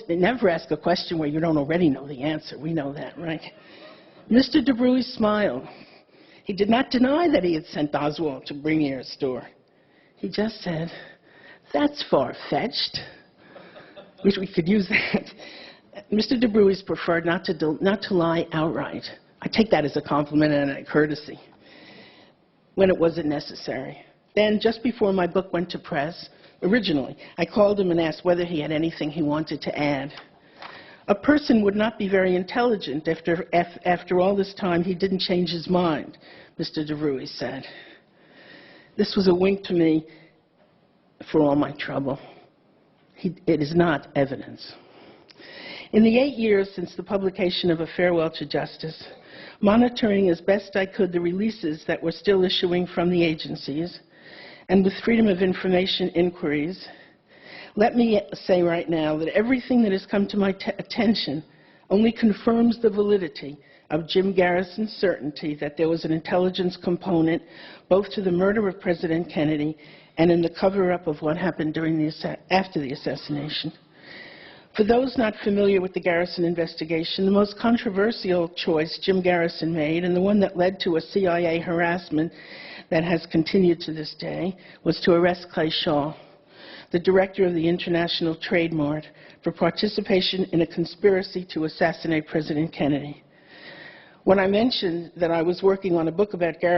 Never ask a question where you don't already know the answer. We know that, right? Mr. DeBruy smiled. He did not deny that he had sent Oswald to Bringier's store. He just said, "That's far-fetched." Wish we could use that. Mr. DeBruy preferred not to lie outright. I take that as a compliment and a courtesy when it wasn't necessary. Then, just before my book went to press, originally, I called him and asked whether he had anything he wanted to add. A person would not be very intelligent after all this time he didn't change his mind, Mr. DeBruy said. This was a wink to me for all my trouble. It is not evidence. In the 8 years since the publication of A Farewell to Justice, monitoring as best I could the releases that were still issuing from the agencies, and with freedom of information inquiries, let me say right now that everything that has come to my attention only confirms the validity of Jim Garrison's certainty that there was an intelligence component both to the murder of President Kennedy and in the cover-up of what happened after the assassination. For those not familiar with the Garrison investigation, the most controversial choice Jim Garrison made, and the one that led to a CIA harassment that has continued to this day, was to arrest Clay Shaw, the director of the International Trade Mart, for participation in a conspiracy to assassinate President Kennedy. When I mentioned that I was working on a book about Garrison,